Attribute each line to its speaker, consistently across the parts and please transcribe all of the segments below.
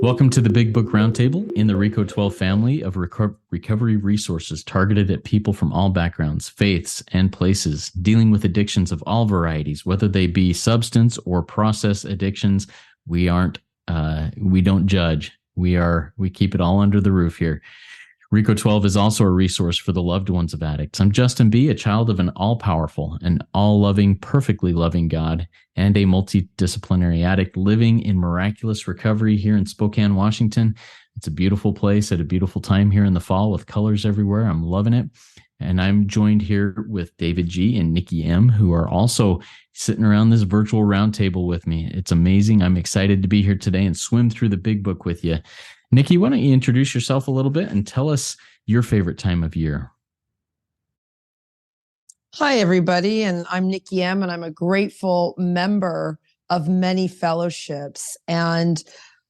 Speaker 1: Welcome to the Big Book Roundtable in the RICO 12 family of recovery resources targeted at people from all backgrounds, faiths, and places, dealing with addictions of all varieties, whether they be substance or process addictions. We don't judge. We keep it all under the roof here. RICO 12 is also a resource for the loved ones of addicts. I'm Justin B., a child of an all-powerful and all-loving, perfectly loving God, and a multidisciplinary addict living in miraculous recovery here in Spokane, Washington. It's a beautiful place at a beautiful time here in the fall with colors everywhere. I'm loving it. And I'm joined here with David G. and Nikki M., who are also sitting around this virtual roundtable with me. It's amazing. I'm excited to be here today and swim through the big book with you. Nikki, why don't you introduce yourself a little bit and tell us your favorite time of year?
Speaker 2: Hi, everybody, and I'm Nikki M., and I'm a grateful member of many fellowships. And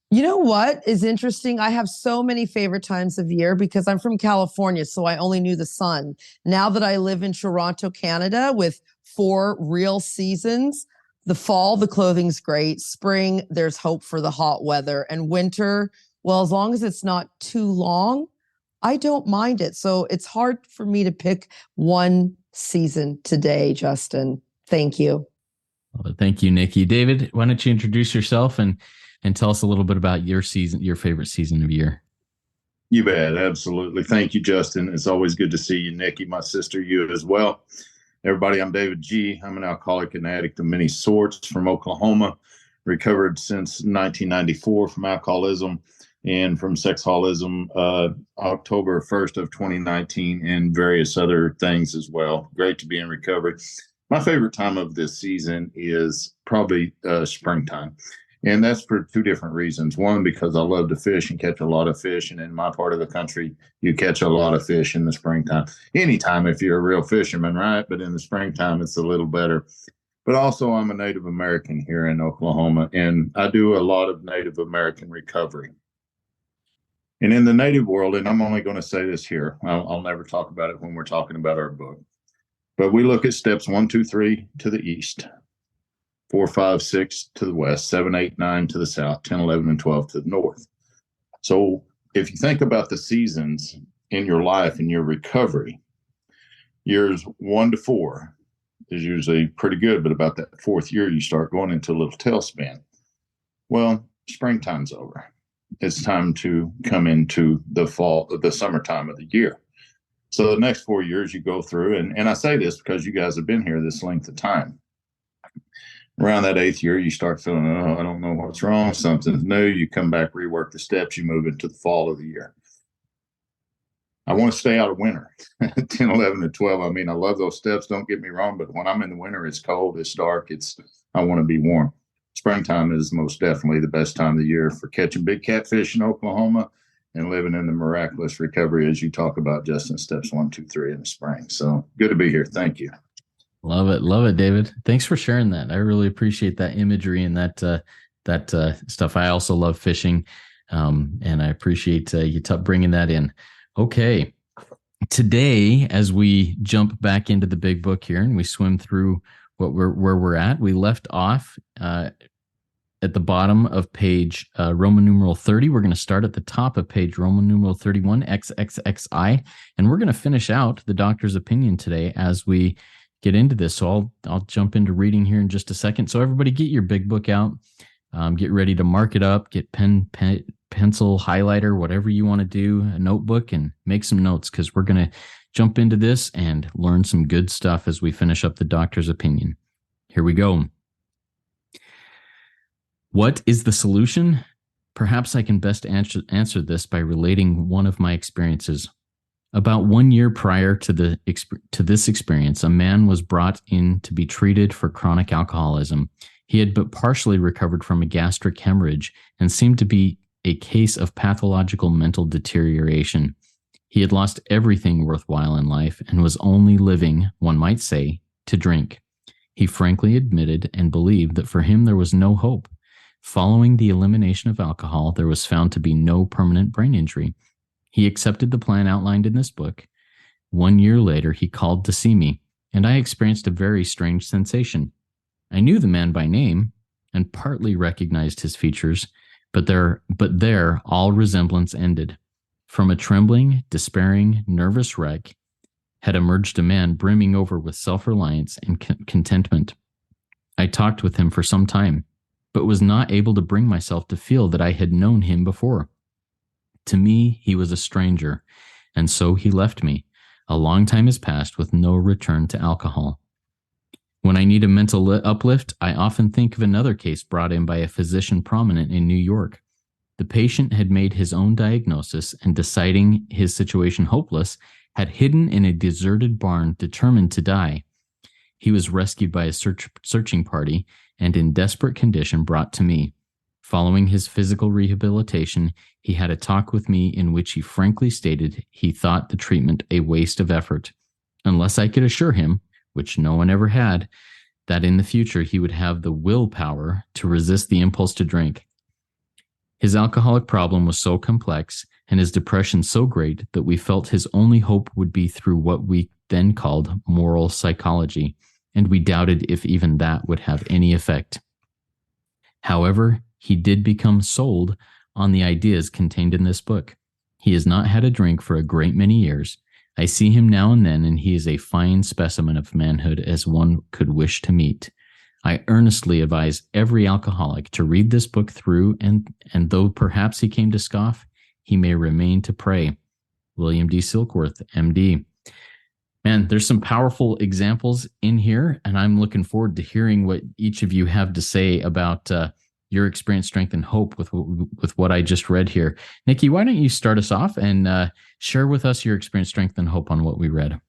Speaker 2: you know what is interesting? I have so many favorite times of year because I'm from California, so I only knew the sun. Now that I live in Toronto, Canada, with 4 real seasons, the fall, the clothing's great. Spring, there's hope for the hot weather. And winter, well, as long as it's not too long, I don't mind it. So it's hard for me to pick one season today, Justin. Thank you.
Speaker 1: Well, thank you, Nikki. David, why don't you introduce yourself and tell us a little bit about your favorite season of year?
Speaker 3: You bet. Absolutely. Thank you, Justin. It's always good to see you, Nikki, my sister, you as well. Everybody, I'm David G. I'm an alcoholic and addict of many sorts from Oklahoma, recovered since 1994 from alcoholism and from sexholism, October 1st of 2019, and various other things as well. Great to be in recovery. My favorite time of this season is probably springtime. And that's for 2 different reasons. One, because I love to fish and catch a lot of fish. And in my part of the country, you catch a lot of fish in the springtime. Anytime if you're a real fisherman, right? But in the springtime, it's a little better. But also, I'm a Native American here in Oklahoma, and I do a lot of Native American recovery. And in the Native world, and I'm only going to say this here, I'll never talk about it when we're talking about our book, but we look at steps 1, 2, 3 to the east, 4, 5, 6 to the west, 7, 8, 9 to the south, 10, 11, and 12 to the north. So if you think about the seasons in your life and your recovery, years 1 to 4 is usually pretty good, but about that 4th year, you start going into a little tailspin. Well, springtime's over. It's time to come into the fall, the summertime of the year. So the next 4 years you go through, and I say this because you guys have been here this length of time. Around that 8th year, you start feeling, I don't know what's wrong. Something's new. You come back, rework the steps, you move into the fall of the year. I want to stay out of winter, 10, 11, and 12. I mean, I love those steps. Don't get me wrong. But when I'm in the winter, it's cold, it's dark. I want to be warm. Springtime is most definitely the best time of the year for catching big catfish in Oklahoma and living in the miraculous recovery, as you talk about, Justin, steps 1, 2, 3 in the spring. So good to be here. Thank you.
Speaker 1: Love it, David. Thanks for sharing that. I really appreciate that imagery and that stuff. I also love fishing, and I appreciate you bringing that in. Okay, today as we jump back into the big book here and we swim through where we're at, we left off at the bottom of page Roman numeral 30. We're going to start at the top of page Roman numeral 31, xxxi, and we're going to finish out the doctor's opinion today as we get into this. So I'll jump into reading here in just a second. So everybody get your big book out, get ready to mark it up, get pen, pencil, highlighter, whatever you want to do, a notebook, and make some notes because we're going to jump into this and learn some good stuff as we finish up the doctor's opinion. Here we go. What is the solution? Perhaps I can best answer this by relating one of my experiences. About 1 year prior to this experience, a man was brought in to be treated for chronic alcoholism. He had but partially recovered from a gastric hemorrhage and seemed to be a case of pathological mental deterioration. He had lost everything worthwhile in life and was only living, one might say, to drink. He frankly admitted and believed that for him there was no hope. Following the elimination of alcohol, there was found to be no permanent brain injury. He accepted the plan outlined in this book. 1 year later, he called to see me, and I experienced a very strange sensation. I knew the man by name and partly recognized his features, But there all resemblance ended. From a trembling, despairing, nervous wreck had emerged a man brimming over with self-reliance and contentment. I talked with him for some time, but was not able to bring myself to feel that I had known him before. To me, he was a stranger, and so he left me. A long time has passed with no return to alcohol. When I need a mental uplift, I often think of another case brought in by a physician prominent in New York. The patient had made his own diagnosis and, deciding his situation hopeless, had hidden in a deserted barn, determined to die. He was rescued by a searching party and, in desperate condition, brought to me. Following his physical rehabilitation, he had a talk with me in which he frankly stated he thought the treatment a waste of effort, unless I could assure him, which no one ever had, that in the future he would have the willpower to resist the impulse to drink. His alcoholic problem was so complex and his depression so great that we felt his only hope would be through what we then called moral psychology, and we doubted if even that would have any effect. However, he did become sold on the ideas contained in this book. He has not had a drink for a great many years. I see him now and then, and he is a fine specimen of manhood as one could wish to meet. I earnestly advise every alcoholic to read this book through, and though perhaps he came to scoff, he may remain to pray. William D. Silkworth, MD. Man, there's some powerful examples in here, and I'm looking forward to hearing what each of you have to say about your experience, strength, and hope with what I just read here. Nikki, why don't you start us off and share with us your experience, strength, and hope on what we read?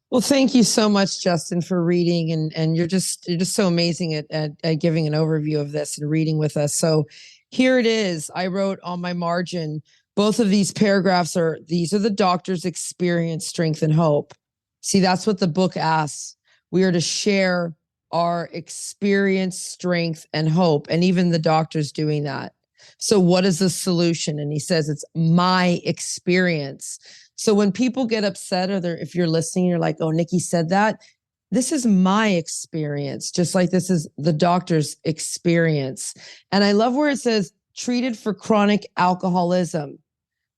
Speaker 2: Well, thank you so much, Justin, for reading, and you're just so amazing at giving an overview of this and reading with us. So here it is. I wrote on my margin, both of these paragraphs these are the doctor's experience, strength, and hope. See, that's what the book asks. We are to share our experience, strength, and hope. And even the doctor's doing that. So what is the solution? And he says, it's my experience. So when people get upset, or if you're listening, you're like, oh, Nikki said that. This is my experience, just like this is the doctor's experience. And I love where it says, treated for chronic alcoholism.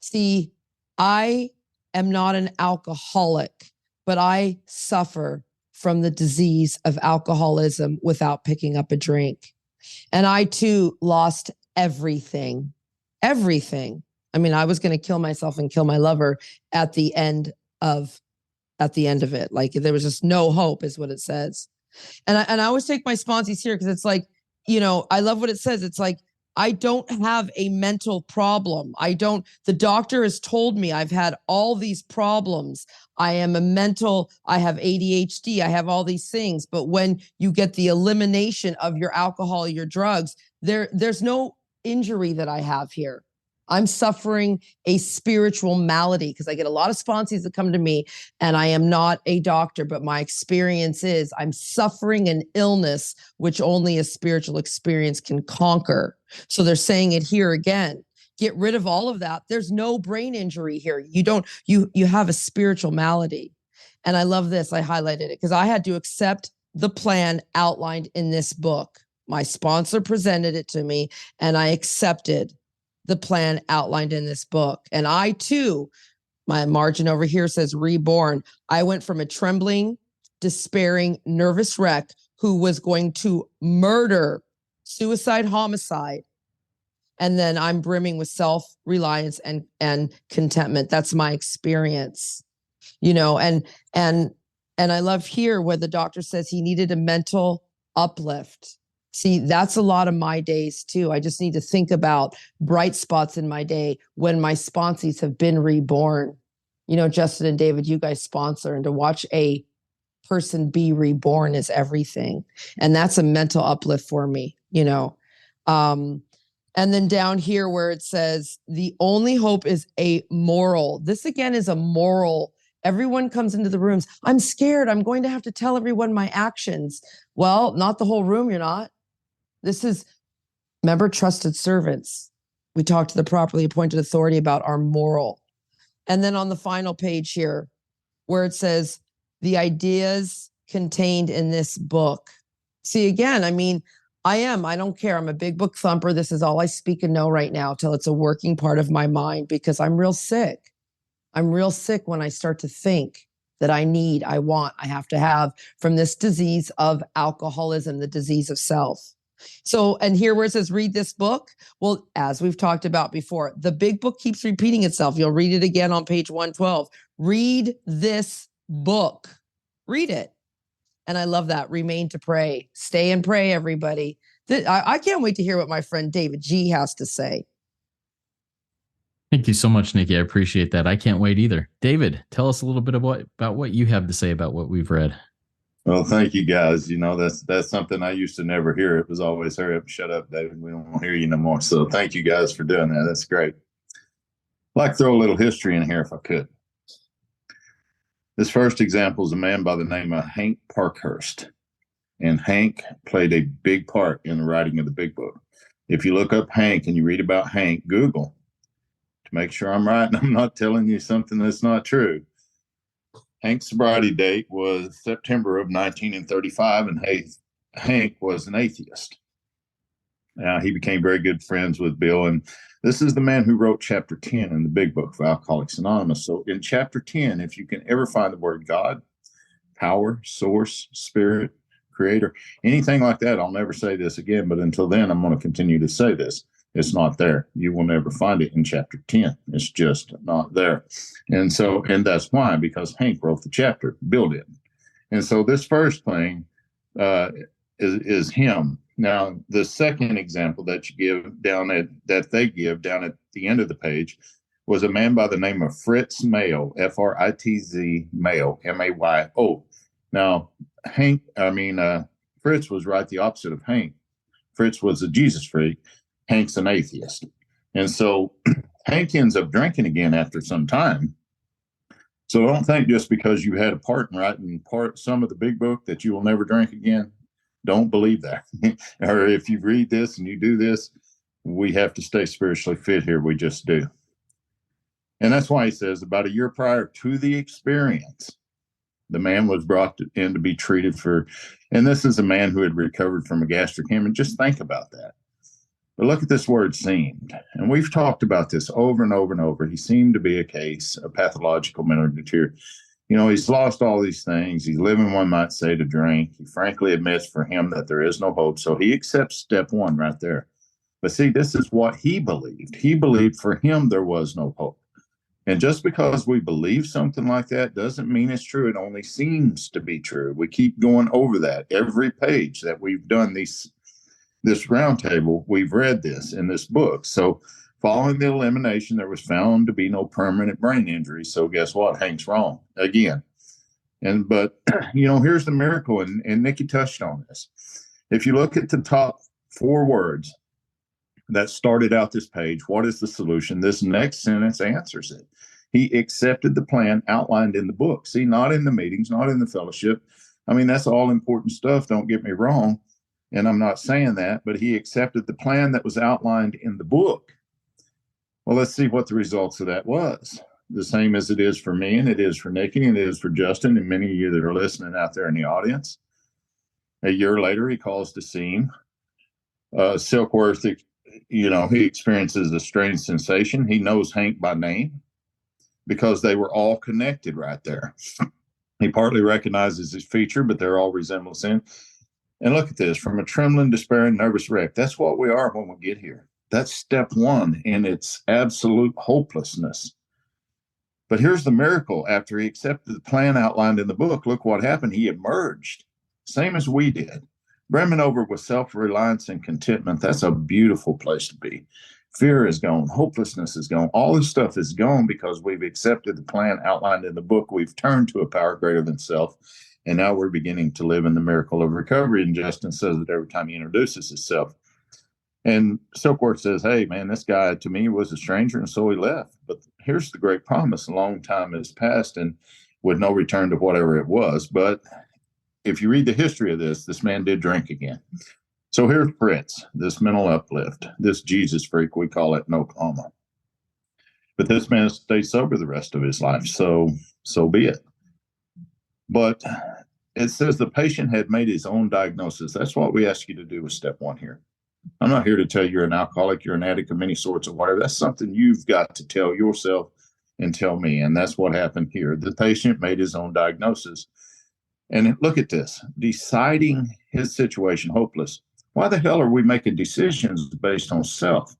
Speaker 2: See, I am not an alcoholic, but I suffer from the disease of alcoholism without picking up a drink. And I too lost everything. I mean, I was going to kill myself and kill my lover at the end of it. Like there was just no hope is what it says. And I always take my sponsees here because it's like, I love what it says. It's like, I don't have a mental problem. The doctor has told me I've had all these problems. I have ADHD. I have all these things. But when you get the elimination of your alcohol, your drugs, there's no injury that I have here. I'm suffering a spiritual malady because I get a lot of sponsees that come to me, and I am not a doctor, but my experience is I'm suffering an illness which only a spiritual experience can conquer. So they're saying it here again. Get rid of all of that. There's no brain injury here. You have a spiritual malady. And I love this. I highlighted it because I had to accept the plan outlined in this book. My sponsor presented it to me, and I accepted the plan outlined in this book. And I too, my margin over here says reborn. I went from a trembling, despairing, nervous wreck who was going to murder, suicide, homicide. And then I'm brimming with self-reliance and contentment. That's my experience, and I love here where the doctor says he needed a mental uplift. See, that's a lot of my days too. I just need to think about bright spots in my day when my sponsees have been reborn. Justin and David, you guys sponsor, and to watch a person be reborn is everything. And that's a mental uplift for me, And then down here where it says, the only hope is a moral. This again is a moral. Everyone comes into the rooms. I'm scared. I'm going to have to tell everyone my actions. Well, not the whole room. You're not. This is, remember, trusted servants. We talked to the properly appointed authority about our moral. And then on the final page here, where it says, the ideas contained in this book. See, again, I mean, I am. I don't care. I'm a big book thumper. This is all I speak and know right now till it's a working part of my mind because I'm real sick. I'm real sick when I start to think that I need, I want, I have to have from this disease of alcoholism, the disease of self. So, and here where it says read this book, well, as we've talked about before, the big book keeps repeating itself. You'll read it again on page 112. Read this book. Read it. And I love that. Remain to pray. Stay and pray, everybody. I can't wait to hear what my friend David G has to say.
Speaker 1: Thank you so much, Nikki. I appreciate that. I can't wait either. David, tell us a little bit about what you have to say about what we've read.
Speaker 3: Well, thank you guys. You know, that's something I used to never hear. It was always hurry up, shut up, David. We don't want to hear you no more. So thank you guys for doing that. That's great. I'd like to throw a little history in here if I could. This first example is a man by the name of Hank Parkhurst. And Hank played a big part in the writing of the Big Book. If you look up Hank and you read about Hank, Google to make sure I'm right and I'm not telling you something that's not true. Hank's sobriety date was September of 1935, and Hank was an atheist. Now, he became very good friends with Bill, and this is the man who wrote chapter 10 in the Big Book of Alcoholics Anonymous. So in chapter 10, if you can ever find the word God, power, source, spirit, creator, anything like that, I'll never say this again, but until then, I'm going to continue to say this. It's not there. You will never find it in chapter 10. It's just not there. And that's why, because Hank wrote the chapter, Bill did. And so this first thing is him. Now, the second example that you give that they give down at the end of the page was a man by the name of Fritz Mayo, Fritz Mayo, Mayo. Now, Fritz was right the opposite of Hank. Fritz was a Jesus freak. Hank's an atheist. And so Hank ends up drinking again after some time. So don't think just because you had a part in writing some of the Big Book that you will never drink again. Don't believe that. Or if you read this and you do this, we have to stay spiritually fit here. We just do. And that's why he says about a year prior to the experience, the man was brought in to be treated for, and this is a man who had recovered from a gastric hemorrhage. Just think about that. But look at this word seemed. And we've talked about this over and over and over. He seemed to be a case of pathological mental deterioration. You know, he's lost all these things. He's living, one might say, to drink. He frankly admits for him that there is no hope. So he accepts step one right there. But see, this is what he believed. He believed for him there was no hope. And just because we believe something like that doesn't mean it's true. It only seems to be true. We keep going over that. Every page that we've done this roundtable, we've read this in this book. So following the elimination, there was found to be no permanent brain injury. So guess what? Hank's wrong again. But here's the miracle, and Nikki touched on this. If you look at the top 4 words that started out this page, what is the solution? This next sentence answers it. He accepted the plan outlined in the book. See, not in the meetings, not in the fellowship. I mean, that's all important stuff. Don't get me wrong. And I'm not saying that, but he accepted the plan that was outlined in the book. Well, let's see what the results of that was. The same as it is for me, and it is for Nikki, and it is for Justin, and many of you that are listening out there in the audience. A year later, he calls to see him. Silkworth, he experiences a strange sensation. He knows Hank by name because they were all connected right there. He partly recognizes his feature, but they're all resemblance in. And look at this, from a trembling, despairing, nervous wreck. That's what we are when we get here. That's step one in its absolute hopelessness. But here's the miracle. After he accepted the plan outlined in the book, look what happened. He emerged, same as we did. Brimming over with self-reliance and contentment. That's a beautiful place to be. Fear is gone. Hopelessness is gone. All this stuff is gone because we've accepted the plan outlined in the book. We've turned to a power greater than self. And now we're beginning to live in the miracle of recovery. And Justin says that every time he introduces himself. And Silkworth says, hey, man, this guy to me was a stranger, and so he left. But here's the great promise. A long time has passed and with no return to whatever it was. But if you read the history of this man did drink again. So here's Fritz, this mental uplift, this Jesus freak, we call it in Oklahoma. But this man stayed sober the rest of his life, so be it. But it says the patient had made his own diagnosis. That's what we ask you to do with step one here. I'm not here to tell you you're an alcoholic, you're an addict of many sorts of whatever. That's something you've got to tell yourself and tell me. And that's what happened here. The patient made his own diagnosis. And look at this, deciding his situation hopeless. Why the hell are we making decisions based on self?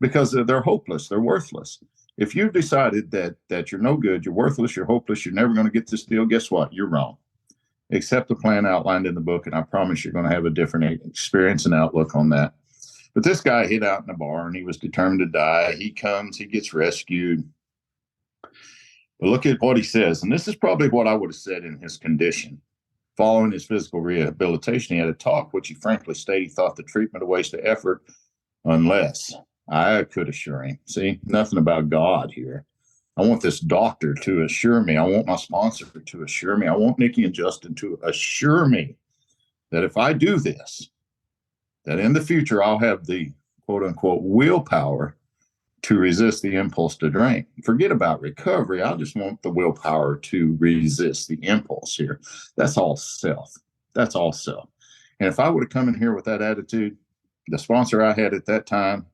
Speaker 3: Because they're hopeless, they're worthless. If you've decided that you're no good, you're worthless, you're hopeless, you're never going to get this deal, guess what? You're wrong. Accept the plan outlined in the book, and I promise you're going to have a different experience and outlook on that. But this guy hid out in a bar, and he was determined to die. He comes, he gets rescued. But look at what he says, and this is probably what I would have said in his condition. Following his physical rehabilitation, he had a talk, which he frankly stated he thought the treatment a waste of effort unless I could assure him. See, nothing about God here. I want this doctor to assure me. I want my sponsor to assure me. I want Nikki and Justin to assure me that if I do this, that in the future I'll have the quote unquote willpower to resist the impulse to drink. Forget about recovery. I just want the willpower to resist the impulse here. That's all self. That's all self. And if I would have come in here with that attitude, the sponsor I had at that time,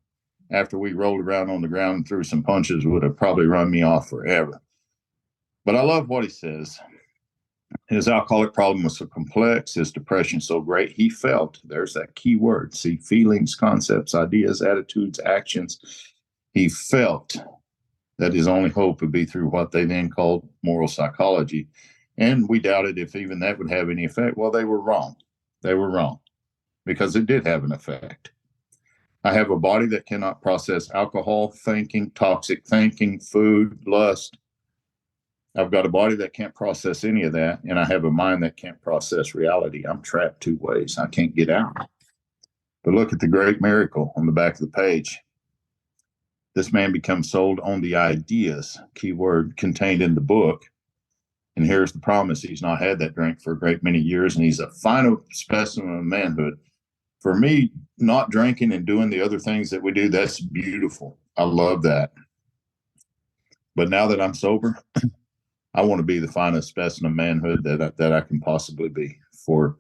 Speaker 3: after we rolled around on the ground and threw some punches, would have probably run me off forever. But I love what he says. His alcoholic problem was so complex, his depression so great, he felt, there's that key word, see, feelings, concepts, ideas, attitudes, actions. He felt that his only hope would be through what they then called moral psychology. And we doubted if even that would have any effect. Well, they were wrong. They were wrong because it did have an effect. I have a body that cannot process alcohol, thinking, toxic thinking, food, lust. I've got a body that can't process any of that, and I have a mind that can't process reality. I'm trapped two ways. I can't get out. But look at the great miracle on the back of the page. This man becomes sold on the ideas, keyword, contained in the book. And here's the promise. He's not had that drink for a great many years, and he's a final specimen of manhood. For me, not drinking and doing the other things that we do, that's beautiful. I love that. But now that I'm sober, I want to be the finest specimen of manhood that I can possibly be for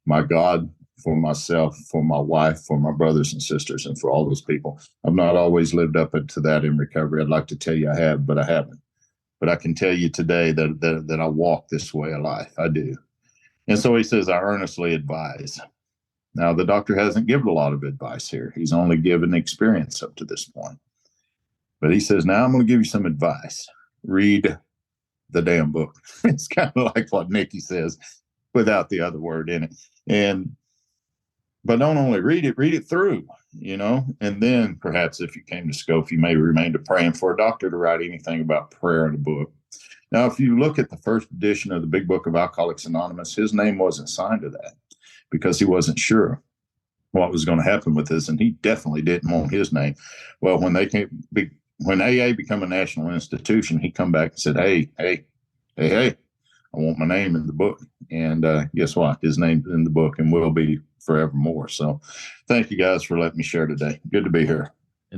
Speaker 3: my God, for myself, for my wife, for my brothers and sisters, and for all those people. I've not always lived up to that in recovery. I'd like to tell you I have, but I haven't. But I can tell you today that I walk this way of life. I do. And so he says, I earnestly advise. Now, the doctor hasn't given a lot of advice here. He's only given experience up to this point. But he says, now I'm going to give you some advice. Read the damn book. It's kind of like what Nikki says without the other word in it. But don't only read it through, and then perhaps if you came to Scope, you may remain to praying for a doctor to write anything about prayer in the book. Now, if you look at the first edition of the Big Book of Alcoholics Anonymous, his name wasn't signed to that because he wasn't sure what was going to happen with this, and he definitely didn't want his name. Well, when AA became a national institution, he come back and said, hey, I want my name in the book. And guess what? His name's in the book and will be forevermore. So thank you guys for letting me share today. Good to be here.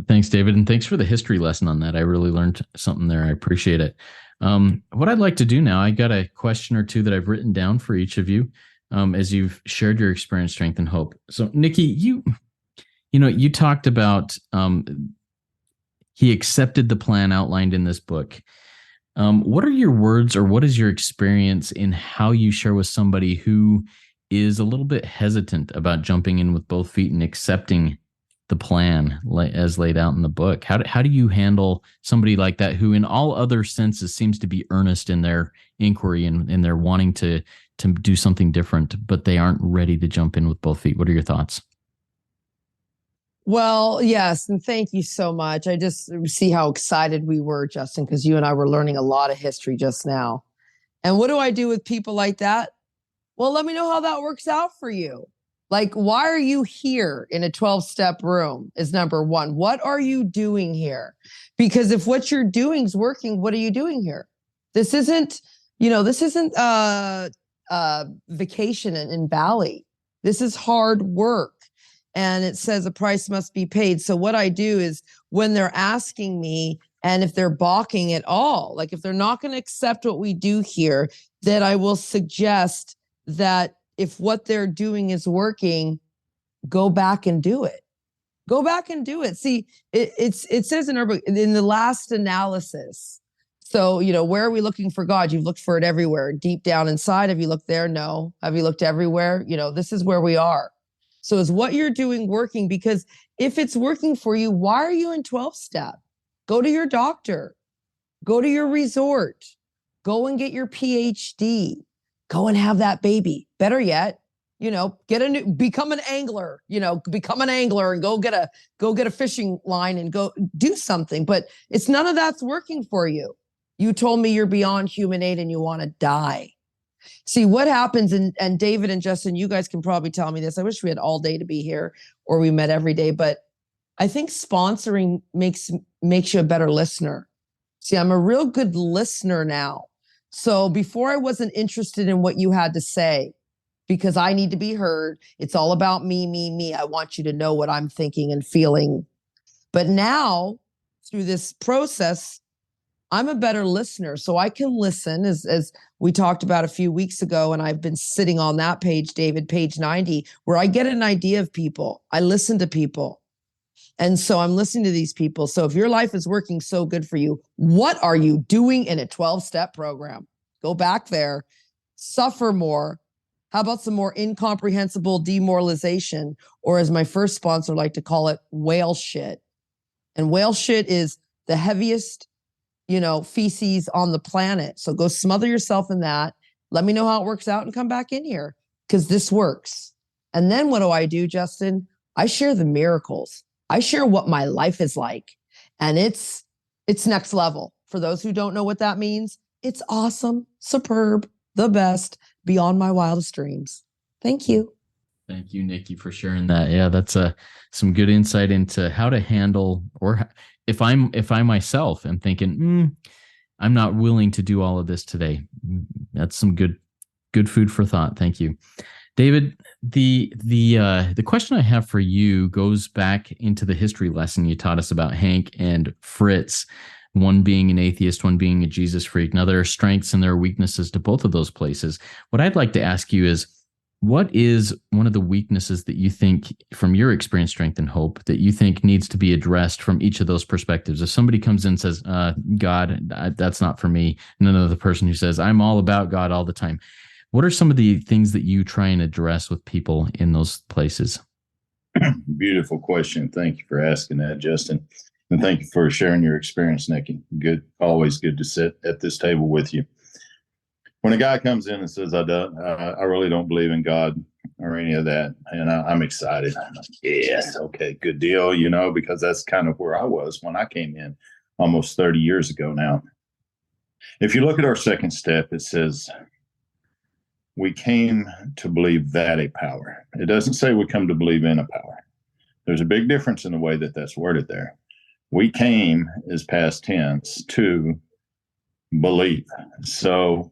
Speaker 1: Thanks, David. And thanks for the history lesson on that. I really learned something there. I appreciate it. What I'd like to do now, I got a question or two that I've written down for each of you as you've shared your experience, strength, and hope. So Nikki, you talked about he accepted the plan outlined in this book. What are your words or what is your experience in how you share with somebody who is a little bit hesitant about jumping in with both feet and accepting the plan as laid out in the book? How do you handle somebody like that who in all other senses seems to be earnest in their inquiry and in their wanting to do something different, but they aren't ready to jump in with both feet? What are your thoughts?
Speaker 2: Well, yes. And thank you so much. I just see how excited we were, Justin, because you and I were learning a lot of history just now. And what do I do with people like that? Well, let me know how that works out for you. Like, why are you here in a 12-step room is number one. What are you doing here? Because if what you're doing is working, what are you doing here? This isn't vacation in Bali. This is hard work. And it says a price must be paid. So what I do is when they're asking me, and if they're balking at all, like if they're not going to accept what we do here, then I will suggest that if what they're doing is working, go back and do it. Go back and do it. See, it says in our book, in the last analysis. So, where are we looking for God? You've looked for it everywhere. Deep down inside, have you looked there? No. Have you looked everywhere? This is where we are. So is what you're doing working? Because if it's working for you, why are you in 12-step? Go to your doctor. Go to your resort. Go and get your PhD. Go and have that baby. Better yet, become an angler, and go get a fishing line and go do something. But it's none of that's working for you. You told me you're beyond human aid and you want to die. See what happens, and David and Justin, you guys can probably tell me this. I wish we had all day to be here or we met every day, but I think sponsoring makes you a better listener. See, I'm a real good listener now. So before I wasn't interested in what you had to say because I need to be heard. It's all about me, me, me. I want you to know what I'm thinking and feeling. But now through this process, I'm a better listener. So I can listen as we talked about a few weeks ago. And I've been sitting on that page, David, page 90, where I get an idea of people. I listen to people. And so I'm listening to these people. So if your life is working so good for you, what are you doing in a 12-step program? Go back there, suffer more. How about some more incomprehensible demoralization? Or as my first sponsor liked to call it, whale shit. And whale shit is the heaviest, feces on the planet. So go smother yourself in that. Let me know how it works out and come back in here because this works. And then what do I do, Justin? I share the miracles. I share what my life is like. And it's next level. For those who don't know what that means, it's awesome, superb, the best, beyond my wildest dreams. Thank you.
Speaker 1: Thank you, Nikki, for sharing that. Yeah, that's some good insight into how to handle, or if I myself am thinking, I'm not willing to do all of this today. That's some good food for thought. Thank you, David. The question I have for you goes back into the history lesson you taught us about Hank and Fritz. One being an atheist, one being a Jesus freak. Now, there are strengths and there are weaknesses to both of those places. What I'd like to ask you is, what is one of the weaknesses that you think, from your experience, strength, and hope, that you think needs to be addressed from each of those perspectives? If somebody comes in and says, God, that's not for me, and then the person who says, I'm all about God all the time, what are some of the things that you try and address with people in those places?
Speaker 3: Beautiful question. Thank you for asking that, Justin. And thank you for sharing your experience, Nikki. Good, always good to sit at this table with you. When a guy comes in and says, I really don't believe in God or any of that, and I'm excited. I'm like, yes, okay, good deal, because that's kind of where I was when I came in almost 30 years ago now. If you look at our second step, it says, we came to believe that a power. It doesn't say we come to believe in a power. There's a big difference in the way that that's worded there. We came is past tense to believe. So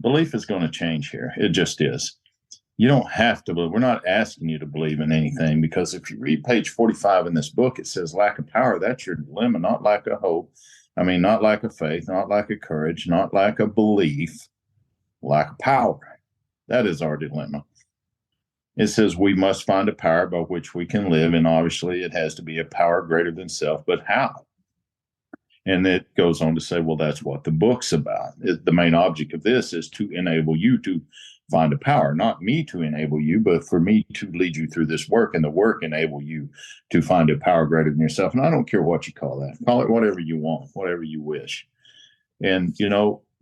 Speaker 3: belief is going to change here. It just is. You don't have to believe. We're not asking you to believe in anything, because if you read page 45 in this book, it says lack of power. That's your dilemma, not lack of hope. I mean, not lack of faith, not lack of courage, not lack of belief, lack of power. That is our dilemma. It says we must find a power by which we can live, and obviously it has to be a power greater than self, but how? And it goes on to say, well, that's what the book's about. The main object of this is to enable you to find a power, not me to enable you, but for me to lead you through this work, and the work enable you to find a power greater than yourself. And I don't care what you call that. Call it whatever you want, whatever you wish. And,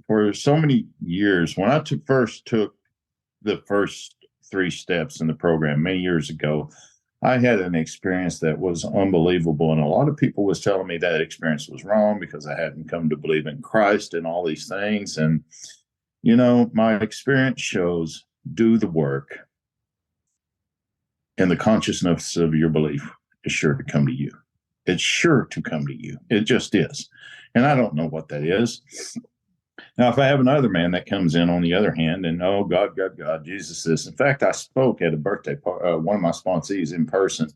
Speaker 3: for so many years, when I first took the first 3 steps in the program many years ago, I had an experience that was unbelievable. And a lot of people was telling me that experience was wrong because I hadn't come to believe in Christ and all these things. And, my experience shows, do the work, and the consciousness of your belief is sure to come to you. It's sure to come to you. It just is. And I don't know what that is. Now, if I have another man that comes in on the other hand and, oh, God, Jesus this. In fact, I spoke at a birthday party, one of my sponsees in person,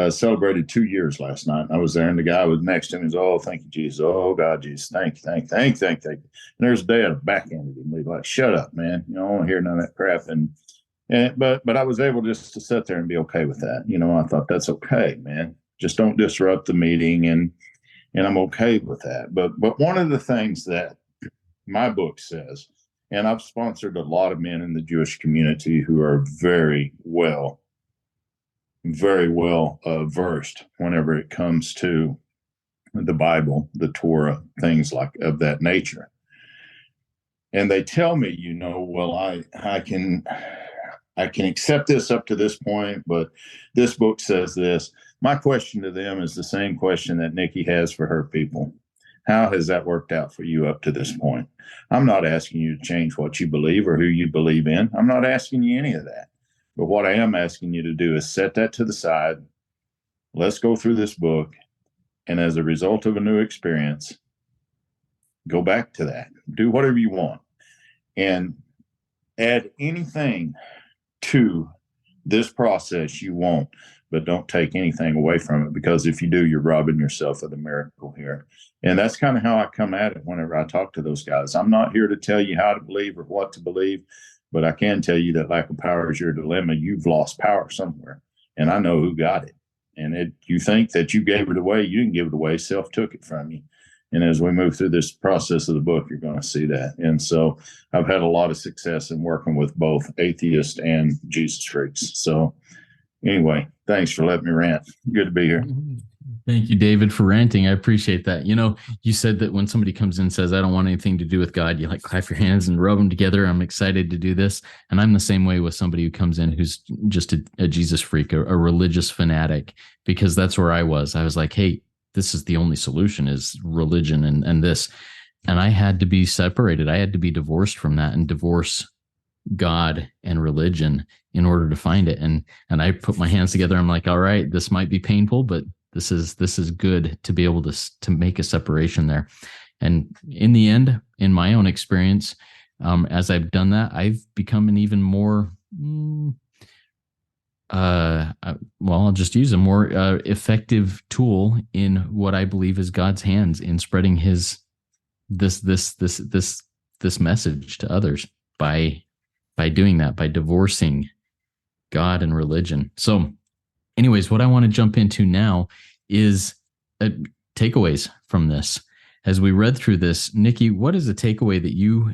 Speaker 3: celebrated 2 years last night. I was there, and the guy was next to me. He's, oh, thank you, Jesus. Oh, God, Jesus. Thank you, thank you, thank you, thank you. And there's a day I'd backhanded him. He's like, shut up, man. You know, I don't want to hear none of that crap. But I was able just to sit there and be okay with that. You know, I thought, that's okay, man. Just don't disrupt the meeting, and I'm okay with that. But one of the things that my book says, and I've sponsored a lot of men in the Jewish community who are very well versed whenever it comes to the Bible, the Torah, things like of that nature. And they tell me, you know, well, I can accept this up to this point, but this book says this. My question to them is the same question that Nikki has for her people. How has that worked out for you up to this point? I'm not asking you to change what you believe or who you believe in. I'm not asking you any of that. But what I am asking you to do is set that to the side. Let's go through this book. And as a result of a new experience, go back to that. Do whatever you want. And add anything to this process you want, but don't take anything away from it, because if you do, you're robbing yourself of the miracle here. And that's kind of how I come at it whenever I talk to those guys. I'm not here to tell you how to believe or what to believe, but I can tell you that lack of power is your dilemma. You've lost power somewhere, and I know who got it. And you think that you gave it away. You didn't give it away. Self took it from you. And as we move through this process of the book, you're going to see that. And so I've had a lot of success in working with both atheists and Jesus freaks. So anyway, thanks for letting me rant. Good to be here.
Speaker 1: Thank you, David, for ranting. I appreciate that. You know, you said that when somebody comes in and says, I don't want anything to do with God, you like clap your hands and rub them together. I'm excited to do this. And I'm the same way with somebody who comes in who's just a Jesus freak, a religious fanatic, because that's where I was. I was like, hey, this is the only solution is religion and this. And I had to be separated. I had to be divorced from that and divorce God and religion in order to find it. And I put my hands together. I'm like, all right, this might be painful, but this is good to be able to make a separation there. And in the end, in my own experience, as I've done that, I've become an even more, I'll just use a more effective tool in what I believe is God's hands in spreading this message to others by doing that, by divorcing God and religion. So anyways, what I want to jump into now is takeaways from this. As we read through this, Nikki, what is a takeaway that you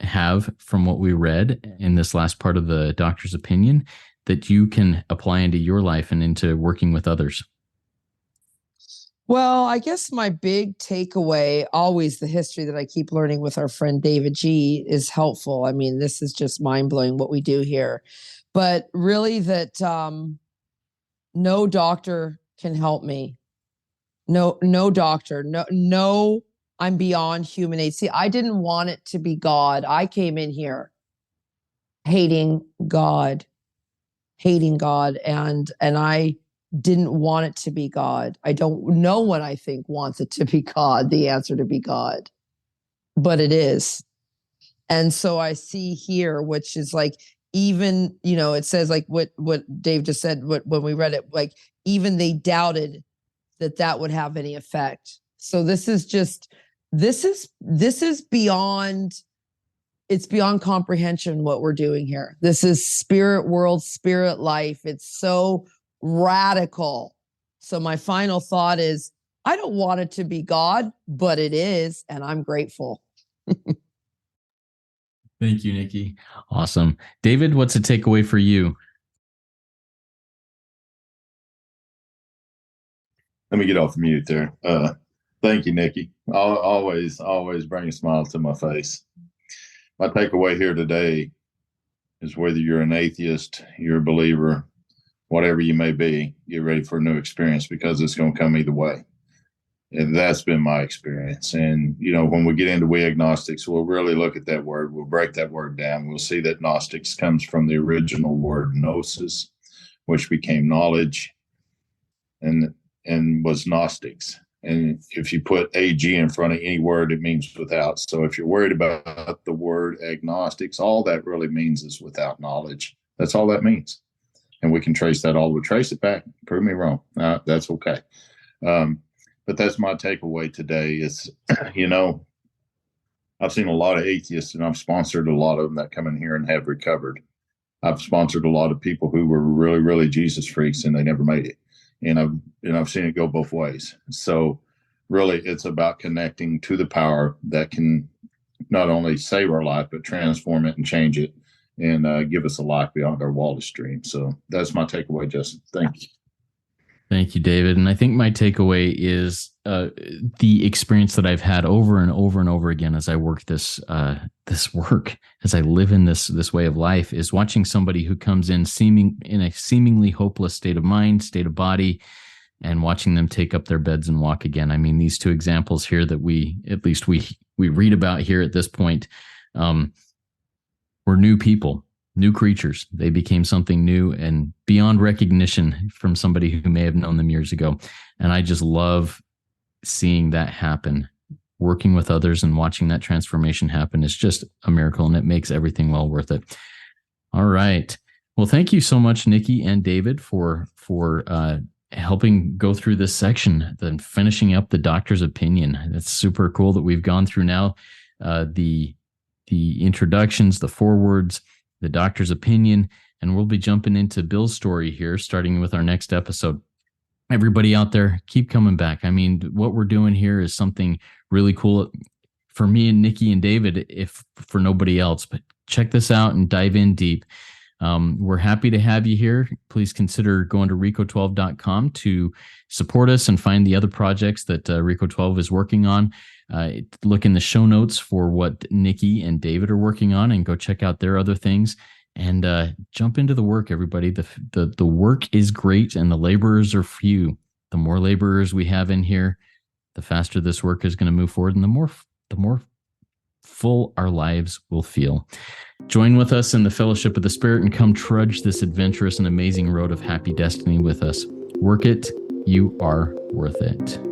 Speaker 1: have from what we read in this last part of the doctor's opinion that you can apply into your life and into working with others?
Speaker 2: Well, I guess my big takeaway, always the history that I keep learning with our friend David G, is helpful. I mean, this is just mind-blowing what we do here. But really that no doctor can help me. No doctor. No, I'm beyond human aid. See, I didn't want it to be God. I came in here hating God, and I didn't want it to be God. No one, I think, wants it to be God, the answer to be God, but it is. And so I see here, which is like, even, you know, it says like what Dave just said, when we read it, like even they doubted that would have any effect. So this is beyond, it's beyond comprehension what we're doing here. This is spirit world, spirit life. It's so radical. So my final thought is, I don't want it to be God, but it is, and I'm grateful.
Speaker 1: Thank you, Nikki. Awesome. David, what's a takeaway for you?
Speaker 3: Let me get off mute there. Thank you, Nikki. Always bring a smile to my face. My takeaway here today is whether you're an atheist, you're a believer, whatever you may be, get ready for a new experience, because it's going to come either way. And that's been my experience. And, you know, when we get into we agnostics, we'll really look at that word. We'll break that word down. We'll see that Gnostics comes from the original word gnosis, which became knowledge and was Gnostics. And if you put AG in front of any word, it means without. So if you're worried about the word agnostics, all that really means is without knowledge. That's all that means. and we can trace that all. We'll trace it back. Prove me wrong. That's okay. But that's my takeaway today is, I've seen a lot of atheists, and I've sponsored a lot of them that come in here and have recovered. I've sponsored a lot of people who were really, really Jesus freaks, and they never made it. And I've seen it go both ways. So really, it's about connecting to the power that can not only save our life, but transform it and change it and give us a life beyond our wildest dreams. So that's my takeaway, Justin. Thank you.
Speaker 1: Thank you, David. And I think my takeaway is the experience that I've had over and over and over again as I work this work, as I live in this way of life, is watching somebody who comes in a seemingly hopeless state of mind, state of body, and watching them take up their beds and walk again. I mean, these two examples here that we read about here at this point were new people. New creatures. They became something new and beyond recognition from somebody who may have known them years ago. And I just love seeing that happen. Working with others and watching that transformation happen is just a miracle, and it makes everything well worth it. All right. Well, thank you so much, Nikki and David, for helping go through this section, then finishing up the doctor's opinion. It's super cool that we've gone through now the introductions, the forewords, the doctor's opinion, and we'll be jumping into Bill's story here, starting with our next episode. Everybody out there, keep coming back. I mean, what we're doing here is something really cool for me and Nikki and David, if for nobody else, but check this out and dive in deep. We're happy to have you here. Please consider going to rico12.com to support us and find the other projects that Rico 12 is working on. Look in the show notes for what Nikki and David are working on, and go check out their other things, and jump into the work, everybody. The work is great and the laborers are few. The more laborers we have in here, the faster this work is going to move forward, and the more full our lives will feel. Join with us in the fellowship of the Spirit and come trudge this adventurous and amazing road of happy destiny with us. Work it. You are worth it.